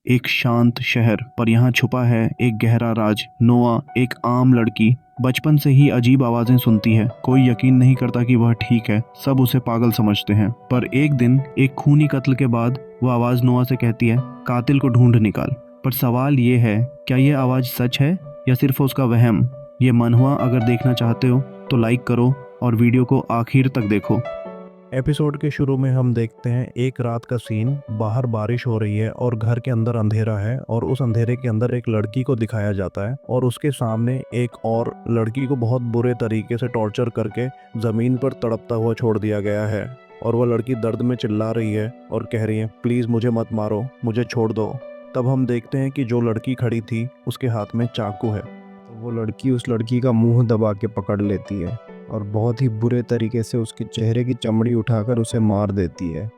एक शांत शहर, पर यहाँ छुपा है एक गहरा राज। नोआ एक आम लड़की बचपन से ही अजीब आवाजें सुनती है। कोई यकीन नहीं करता कि वह ठीक है, सब उसे पागल समझते हैं। पर एक दिन एक खूनी कत्ल के बाद वह आवाज नोआ से कहती है, कातिल को ढूंढ निकाल। पर सवाल ये है, क्या ये आवाज सच है या सिर्फ उसका वहम? ये मनहुआ अगर देखना चाहते हो तो लाइक करो और वीडियो को आखिर तक देखो। एपिसोड के शुरू में हम देखते हैं एक रात का सीन। बाहर बारिश हो रही है और घर के अंदर अंधेरा है और उस अंधेरे के अंदर एक लड़की को दिखाया जाता है और उसके सामने एक और लड़की को बहुत बुरे तरीके से टॉर्चर करके ज़मीन पर तड़पता हुआ छोड़ दिया गया है। और वह लड़की दर्द में चिल्ला रही है और कह रही है, प्लीज़ मुझे मत मारो, मुझे छोड़ दो। तब हम देखते हैं कि जो लड़की खड़ी थी उसके हाथ में चाकू है। तो वो लड़की उस लड़की का मुंह दबा के पकड़ लेती है और बहुत ही बुरे तरीके से उसके चेहरे की चमड़ी उठाकर उसे मार देती है।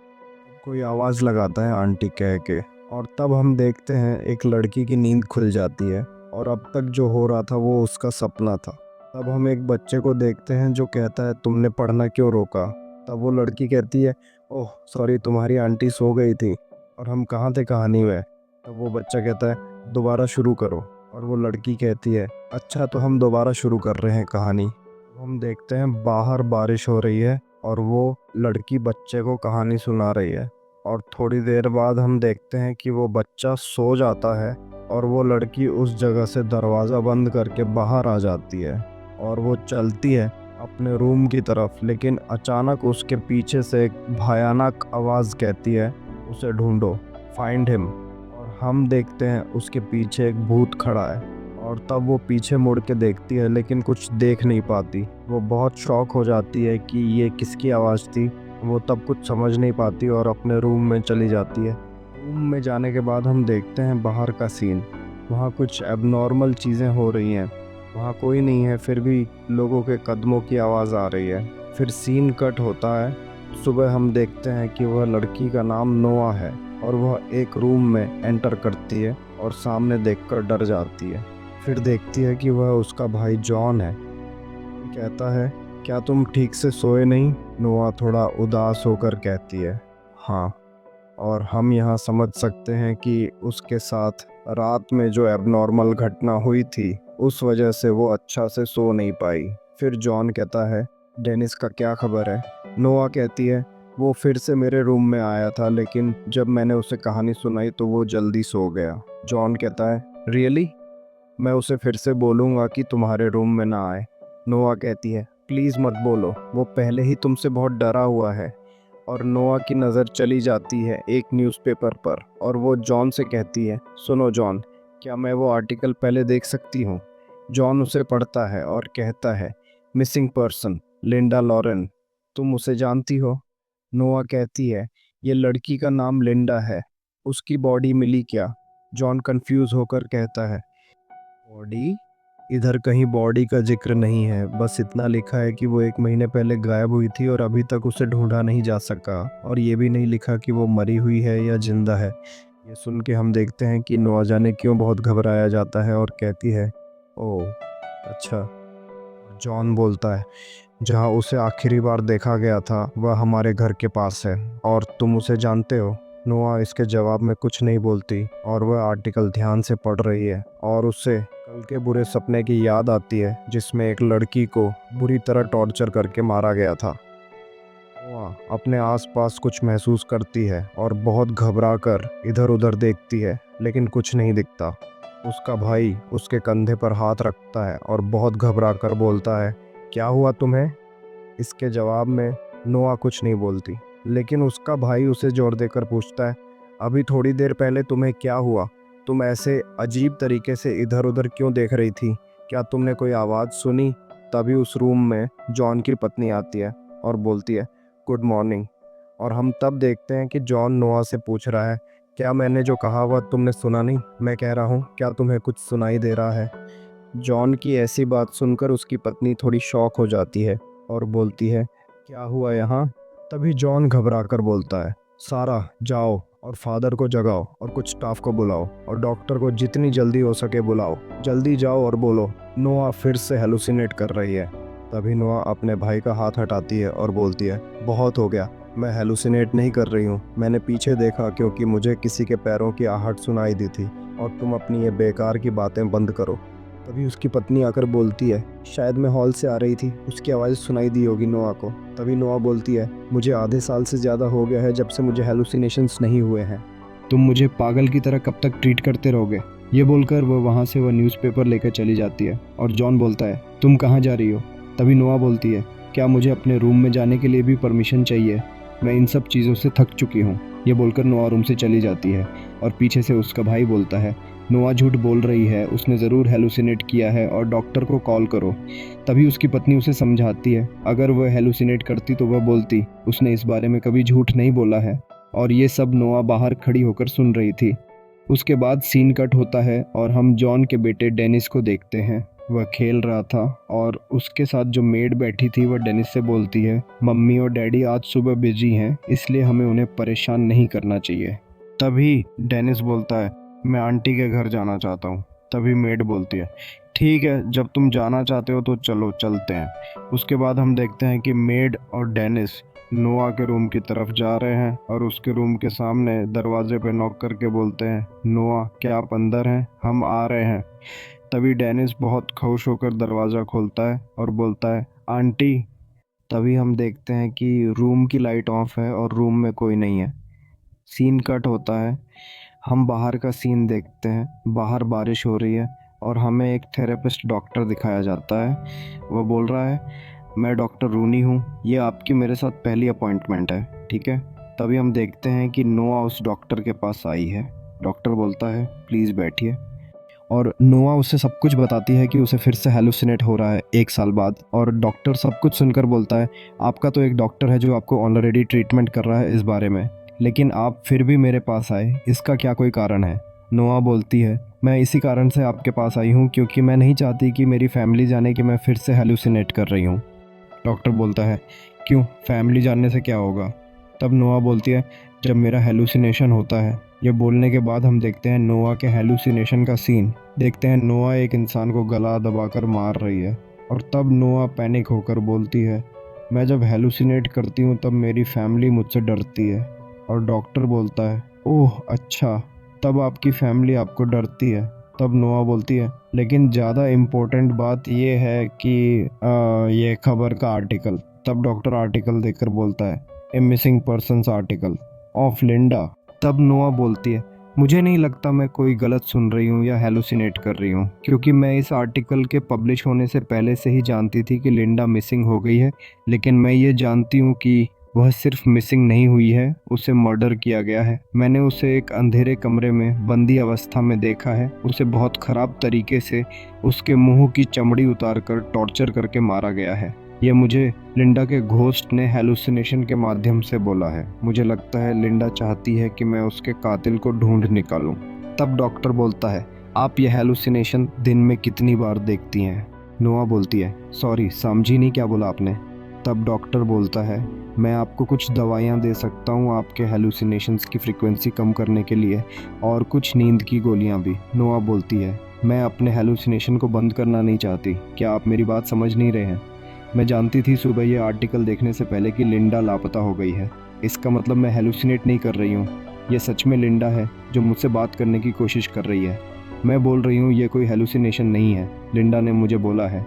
कोई आवाज़ लगाता है आंटी कह के, और तब हम देखते हैं एक लड़की की नींद खुल जाती है और अब तक जो हो रहा था वो उसका सपना था। तब हम एक बच्चे को देखते हैं जो कहता है, तुमने पढ़ना क्यों रोका? तब वो लड़की कहती है, ओह सॉरी, तुम्हारी आंटी सो गई थी और हम कहाँ थे कहानी में। तब वो बच्चा कहता है, दोबारा शुरू करो। और वो लड़की कहती है, अच्छा तो हम दोबारा शुरू कर रहे हैं कहानी। हम देखते हैं बाहर बारिश हो रही है और वो लड़की बच्चे को कहानी सुना रही है। और थोड़ी देर बाद हम देखते हैं कि वो बच्चा सो जाता है और वो लड़की उस जगह से दरवाज़ा बंद करके बाहर आ जाती है और वो चलती है अपने रूम की तरफ। लेकिन अचानक उसके पीछे से एक भयानक आवाज़ कहती है, उसे ढूंढो, फाइंड हिम। और हम देखते हैं उसके पीछे एक भूत खड़ा है और तब वो पीछे मुड़ के देखती है लेकिन कुछ देख नहीं पाती। वो बहुत शॉक हो जाती है कि ये किसकी आवाज़ थी। वो तब कुछ समझ नहीं पाती और अपने रूम में चली जाती है। रूम में जाने के बाद हम देखते हैं बाहर का सीन। वहाँ कुछ एबनॉर्मल चीज़ें हो रही हैं। वहाँ कोई नहीं है, फिर भी लोगों के कदमों की आवाज़ आ रही है। फिर सीन कट होता है। सुबह हम देखते हैं कि वह लड़की का नाम नोआ है और वह एक रूम में एंटर करती है और सामने देखकर डर जाती है। फिर देखती है कि वह उसका भाई जॉन है। कहता है, क्या तुम ठीक से सोए नहीं? नोआ थोड़ा उदास होकर कहती है, हाँ। और हम यहाँ समझ सकते हैं कि उसके साथ रात में जो एबनॉर्मल घटना हुई थी उस वजह से वो अच्छा से सो नहीं पाई। फिर जॉन कहता है, डेनिस का क्या खबर है? नोआ कहती है, वो फिर से मेरे रूम में आया था लेकिन जब मैंने उसे कहानी सुनाई तो वो जल्दी सो गया। जॉन कहता है, रियली? मैं उसे फिर से बोलूँगा कि तुम्हारे रूम में ना आए। नोआ कहती है, प्लीज़ मत बोलो, वो पहले ही तुमसे बहुत डरा हुआ है। और नोआ की नज़र चली जाती है एक न्यूज़पेपर पर और वो जॉन से कहती है, सुनो जॉन, क्या मैं वो आर्टिकल पहले देख सकती हूँ? जॉन उसे पढ़ता है और कहता है, मिसिंग पर्सन लिंडा लॉरेन, तुम उसे जानती हो? नोआ कहती है, ये लड़की का नाम लिंडा है, उसकी बॉडी मिली क्या? जॉन कंफ्यूज होकर कहता है, बॉडी? इधर कहीं बॉडी का जिक्र नहीं है, बस इतना लिखा है कि वो 1 महीने पहले गायब हुई थी और अभी तक उसे ढूंढा नहीं जा सका। और ये भी नहीं लिखा कि वो मरी हुई है या जिंदा है। ये सुन के हम देखते हैं कि नौआ जाने क्यों बहुत घबराया जाता है और कहती है, ओह अच्छा। जॉन बोलता है, जहाँ उसे आखिरी बार देखा गया था वह हमारे घर के पास है और तुम उसे जानते हो? नोआ इसके जवाब में कुछ नहीं बोलती और वह आर्टिकल ध्यान से पढ़ रही है और उसे कल के बुरे सपने की याद आती है जिसमें एक लड़की को बुरी तरह टॉर्चर करके मारा गया था। नोआ अपने आसपास कुछ महसूस करती है और बहुत घबरा कर इधर उधर देखती है लेकिन कुछ नहीं दिखता। उसका भाई उसके कंधे पर हाथ रखता है और बहुत घबरा कर बोलता है, क्या हुआ तुम्हें? इसके जवाब में नोआ कुछ नहीं बोलती, लेकिन उसका भाई उसे जोर देकर पूछता है, अभी थोड़ी देर पहले तुम्हें क्या हुआ? तुम ऐसे अजीब तरीके से इधर उधर क्यों देख रही थी? क्या तुमने कोई आवाज़ सुनी? तभी उस रूम में जॉन की पत्नी आती है और बोलती है, गुड मॉर्निंग। और हम तब देखते हैं कि जॉन नोआ से पूछ रहा है, क्या मैंने जो कहा वह तुमने सुना नहीं? मैं कह रहा हूँ, क्या तुम्हें कुछ सुनाई दे रहा है? जॉन की ऐसी बात सुनकर उसकी पत्नी थोड़ी शॉक हो जाती है और बोलती है, क्या हुआ यहाँ? तभी जॉन घबरा कर बोलता है, सारा जाओ और फादर को जगाओ और कुछ स्टाफ को बुलाओ और डॉक्टर को जितनी जल्दी हो सके बुलाओ। जल्दी जाओ और बोलो नोआ फिर से हेलुसिनेट कर रही है। तभी नोआ अपने भाई का हाथ हटाती है और बोलती है, बहुत हो गया, मैं हेलुसिनेट नहीं कर रही हूँ। मैंने पीछे देखा क्योंकि मुझे किसी के पैरों की आहट सुनाई दी थी। और तुम अपनी ये बेकार की बातें बंद करो। तभी उसकी पत्नी आकर बोलती है, शायद मैं हॉल से आ रही थी, उसकी आवाज़ सुनाई दी होगी नोआ को। तभी नोआ बोलती है, मुझे आधे साल से ज़्यादा हो गया है जब से मुझे हेलुसिनेशंस नहीं हुए हैं। तुम मुझे पागल की तरह कब तक ट्रीट करते रहोगे? ये बोलकर वो वहाँ से वह न्यूज़पेपर लेकर चली जाती है और जॉन बोलता है, तुम कहाँ जा रही हो? तभी नोआ बोलती है, क्या मुझे अपने रूम में जाने के लिए भी परमिशन चाहिए? मैं इन सब चीज़ों से थक चुकी हूँ। ये बोलकर नोआ रूम से चली जाती है और पीछे से उसका भाई बोलता है, नोआ झूठ बोल रही है, उसने ज़रूर हेलुसिनेट किया है और डॉक्टर को कॉल करो। तभी उसकी पत्नी उसे समझाती है, अगर वह हेलुसिनेट करती तो वह बोलती, उसने इस बारे में कभी झूठ नहीं बोला है। और ये सब नोआ बाहर खड़ी होकर सुन रही थी। उसके बाद सीन कट होता है और हम जॉन के बेटे डेनिस को देखते हैं। वह खेल रहा था और उसके साथ जो मेड बैठी थी वह डेनिस से बोलती है, मम्मी और डैडी आज सुबह बिजी हैं, इसलिए हमें उन्हें परेशान नहीं करना चाहिए। तभी डेनिस बोलता है, मैं आंटी के घर जाना चाहता हूँ। तभी मेड बोलती है, ठीक है, जब तुम जाना चाहते हो तो चलो चलते हैं। उसके बाद हम देखते हैं कि मेड और डेनिस नोआ के रूम की तरफ जा रहे हैं और उसके रूम के सामने दरवाजे पे नॉक करके बोलते हैं, नोआ क्या आप अंदर हैं? हम आ रहे हैं। तभी डेनिस बहुत खुश होकर दरवाज़ा खोलता है और बोलता है, आंटी। तभी हम देखते हैं कि रूम की लाइट ऑफ है और रूम में कोई नहीं है। सीन कट होता है। हम बाहर का सीन देखते हैं। बाहर बारिश हो रही है और हमें एक थेरेपिस्ट डॉक्टर दिखाया जाता है। वह बोल रहा है, मैं डॉक्टर रूनी हूँ, ये आपकी मेरे साथ पहली अपॉइंटमेंट है, ठीक है? तभी हम देखते हैं कि नोआ उस डॉक्टर के पास आई है। डॉक्टर बोलता है, प्लीज़ बैठिए। और नोआ उसे सब कुछ बताती है कि उसे फिर से हेलुसिनेट हो रहा है 1 साल बाद। और डॉक्टर सब कुछ सुनकर बोलता है, आपका तो एक डॉक्टर है जो आपको ऑलरेडी ट्रीटमेंट कर रहा है इस बारे में, लेकिन आप फिर भी मेरे पास आए, इसका क्या कोई कारण है? नोआ बोलती है, मैं इसी कारण से आपके पास आई हूँ क्योंकि मैं नहीं चाहती कि मेरी फैमिली जाने कि मैं फिर से हेलुसिनेट कर रही हूँ। डॉक्टर बोलता है, क्यों, फैमिली जानने से क्या होगा? तब नोआ बोलती है, जब मेरा हेलुसिनेशन होता है। ये बोलने के बाद हम देखते हैं नोआ के हेलुसिनेशन का सीन। देखते हैं नोआ एक इंसान को गला दबाकर मार रही है और तब नोआ पैनिक होकर बोलती है, मैं जब हेलुसिनेट करती हूँ तब मेरी फैमिली मुझसे डरती है। और डॉक्टर बोलता है, ओह अच्छा, तब आपकी फैमिली आपको डरती है। तब नोआ बोलती है, लेकिन ज़्यादा इम्पोर्टेंट बात यह है कि ये खबर का आर्टिकल। तब डॉक्टर आर्टिकल देखकर बोलता है, a missing persons article of Linda. तब नोआ बोलती है, मुझे नहीं लगता मैं कोई गलत सुन रही हूँ या हेलुसिनेट कर रही हूँ, क्योंकि मैं इस आर्टिकल के पब्लिश होने से पहले से ही जानती थी कि लिंडा मिसिंग हो गई है। लेकिन मैं ये जानती हूँ कि वह सिर्फ मिसिंग नहीं हुई है, उसे मर्डर किया गया है। मैंने उसे एक अंधेरे कमरे में बंदी अवस्था में देखा है। उसे बहुत ख़राब तरीके से उसके मुंह की चमड़ी उतारकर टॉर्चर करके मारा गया है। यह मुझे लिंडा के घोस्ट ने हेलुसिनेशन के माध्यम से बोला है। मुझे लगता है लिंडा चाहती है कि मैं उसके कातिल को ढूंढ निकालूं। तब डॉक्टर बोलता है, आप यह हेलुसिनेशन दिन में कितनी बार देखती हैं? नोआ बोलती है, सॉरी समझी नहीं, क्या बोला आपने? तब डॉक्टर बोलता है, मैं आपको कुछ दवाइयाँ दे सकता हूँ आपके हेलुसिनेशंस की फ्रीक्वेंसी कम करने के लिए, और कुछ नींद की गोलियाँ भी। नोआ बोलती है, मैं अपने हेलुसिनेशन को बंद करना नहीं चाहती। क्या आप मेरी बात समझ नहीं रहे हैं? मैं जानती थी सुबह ये आर्टिकल देखने से पहले कि लिंडा लापता हो गई है। इसका मतलब मैं हेलुसिनेट नहीं कर रही हूँ। ये सच में लिंडा है जो मुझसे बात करने की कोशिश कर रही है। मैं बोल रही हूँ ये कोई हेलुसिनेशन नहीं है। लिंडा ने मुझे बोला है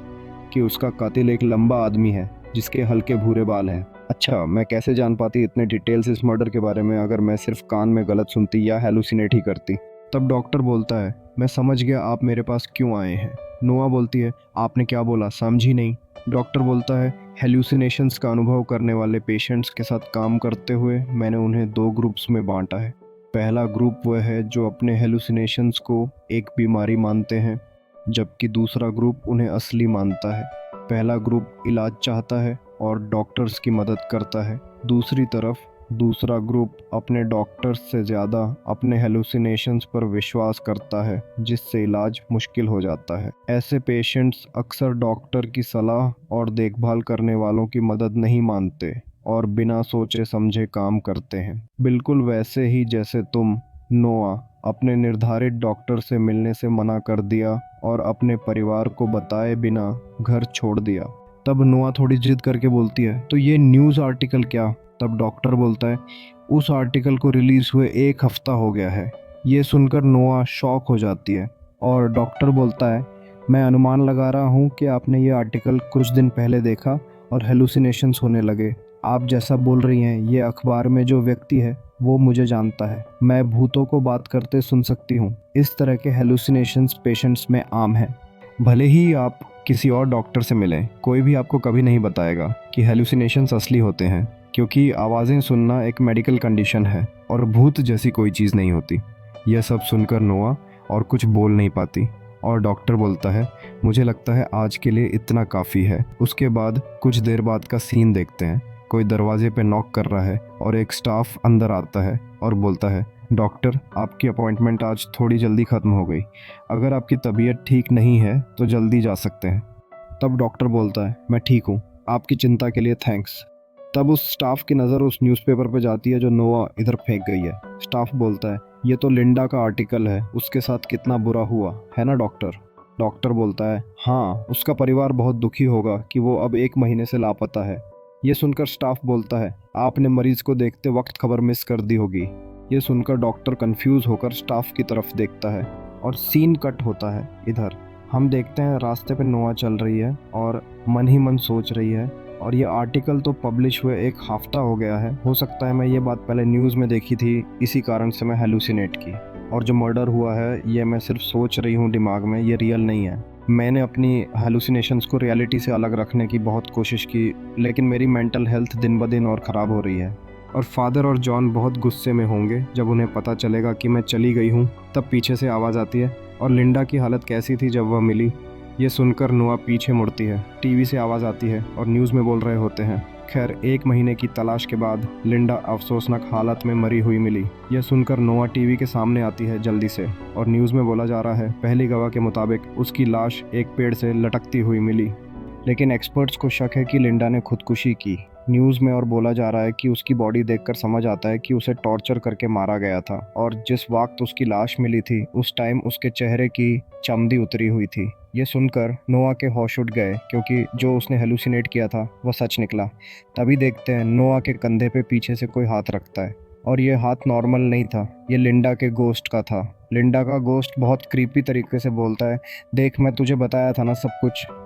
कि उसका कातिल एक लंबा आदमी है जिसके हल्के भूरे बाल हैं। अच्छा, मैं कैसे जान पाती इतने डिटेल्स इस मर्डर के बारे में अगर मैं सिर्फ कान में गलत सुनती या हेलुसिनेट ही करती? तब डॉक्टर बोलता है, मैं समझ गया आप मेरे पास क्यों आए हैं। नोआ बोलती है, आपने क्या बोला, समझी नहीं। डॉक्टर बोलता है, हेलुसिनेशंस का अनुभव करने वाले पेशेंट्स के साथ काम करते हुए मैंने उन्हें 2 ग्रुप्स में बांटा है। पहला ग्रुप वह है जो अपने हेलुसिनेशंस को एक बीमारी मानते हैं, जबकि दूसरा ग्रुप उन्हें असली मानता है। पहला ग्रुप इलाज चाहता है और डॉक्टर्स की मदद करता है। दूसरी तरफ दूसरा ग्रुप अपने डॉक्टर्स से ज़्यादा अपने हेलुसिनेशंस पर विश्वास करता है, जिससे इलाज मुश्किल हो जाता है। ऐसे पेशेंट्स अक्सर डॉक्टर की सलाह और देखभाल करने वालों की मदद नहीं मानते और बिना सोचे समझे काम करते हैं, बिल्कुल वैसे ही जैसे तुम। नोआ अपने निर्धारित डॉक्टर से मिलने से मना कर दिया और अपने परिवार को बताए बिना घर छोड़ दिया। तब नोआ थोड़ी जिद करके बोलती है, तो ये न्यूज़ आर्टिकल क्या? तब डॉक्टर बोलता है, उस आर्टिकल को रिलीज़ हुए 1 हफ्ता हो गया है। ये सुनकर नोआ शॉक हो जाती है और डॉक्टर बोलता है, मैं अनुमान लगा रहा हूँ कि आपने ये आर्टिकल कुछ दिन पहले देखा और हेलुसिनेशंस होने लगे। आप जैसा बोल रही हैं, ये अखबार में जो व्यक्ति है वो मुझे जानता है। मैं भूतों को बात करते सुन सकती हूँ। इस तरह के हेलुसिनेशंस पेशेंट्स में आम है। भले ही आप किसी और डॉक्टर से मिलें, कोई भी आपको कभी नहीं बताएगा कि हेलुसिनेशंस असली होते हैं, क्योंकि आवाज़ें सुनना एक मेडिकल कंडीशन है और भूत जैसी कोई चीज़ नहीं होती। यह सब सुनकर नोआ और कुछ बोल नहीं पाती और डॉक्टर बोलता है, मुझे लगता है आज के लिए इतना काफ़ी है। उसके बाद कुछ देर बाद का सीन देखते हैं। कोई दरवाजे पे नॉक कर रहा है और एक स्टाफ अंदर आता है और बोलता है, डॉक्टर, आपकी अपॉइंटमेंट आज थोड़ी जल्दी ख़त्म हो गई। अगर आपकी तबीयत ठीक नहीं है तो जल्दी जा सकते हैं। तब डॉक्टर बोलता है, मैं ठीक हूँ, आपकी चिंता के लिए थैंक्स। तब उस स्टाफ की नज़र उस न्यूज़पेपर पर जाती है जो नोआ इधर फेंक गई है। स्टाफ बोलता है, ये तो लिंडा का आर्टिकल है, उसके साथ कितना बुरा हुआ है ना डॉक्टर? डॉक्टर बोलता है, हाँ, उसका परिवार बहुत दुखी होगा कि वो अब 1 महीने से लापता है। ये सुनकर स्टाफ बोलता है, आपने मरीज को देखते वक्त खबर मिस कर दी होगी। ये सुनकर डॉक्टर कंफ्यूज होकर स्टाफ की तरफ देखता है और सीन कट होता है। इधर हम देखते हैं रास्ते पे नोआ चल रही है और मन ही मन सोच रही है, और ये आर्टिकल तो पब्लिश हुए 1 हफ्ता हो गया है। हो सकता है मैं ये बात पहले न्यूज़ में देखी थी, इसी कारण से मैं हेलुसिनेट की, और जो मर्डर हुआ है ये मैं सिर्फ सोच रही हूँ दिमाग में, ये रियल नहीं है। मैंने अपनी हेलुसिनेशंस को रियलिटी से अलग रखने की बहुत कोशिश की, लेकिन मेरी मेंटल हेल्थ दिन ब दिन और ख़राब हो रही है। और फादर और जॉन बहुत गुस्से में होंगे जब उन्हें पता चलेगा कि मैं चली गई हूँ। तब पीछे से आवाज़ आती है, और लिंडा की हालत कैसी थी जब वह मिली? ये सुनकर नोआ पीछे मुड़ती है। टीवी से आवाज़ आती है और न्यूज़ में बोल रहे होते हैं, खैर 1 महीने की तलाश के बाद लिंडा अफसोसनाक हालत में मरी हुई मिली। यह सुनकर नोआ टीवी के सामने आती है जल्दी से, और न्यूज़ में बोला जा रहा है, पहली गवाह के मुताबिक उसकी लाश एक पेड़ से लटकती हुई मिली। लेकिन एक्सपर्ट्स को शक है कि लिंडा ने खुदकुशी की। न्यूज़ में और बोला जा रहा है कि उसकी बॉडी देखकर समझ आता है कि उसे टॉर्चर करके मारा गया था, और जिस वक्त उसकी लाश मिली थी उस टाइम उसके चेहरे की चमड़ी उतरी हुई थी। ये सुनकर नोआ के होश उड़ गए, क्योंकि जो उसने हेलुसिनेट किया था वह सच निकला। तभी देखते हैं नोआ के कंधे पे पीछे से कोई हाथ रखता है, और ये हाथ नॉर्मल नहीं था, ये लिंडा के गोश्त का था। लिंडा का गोश्त बहुत क्रीपी तरीके से बोलता है, देख, मैं तुझे बताया था ना सब कुछ।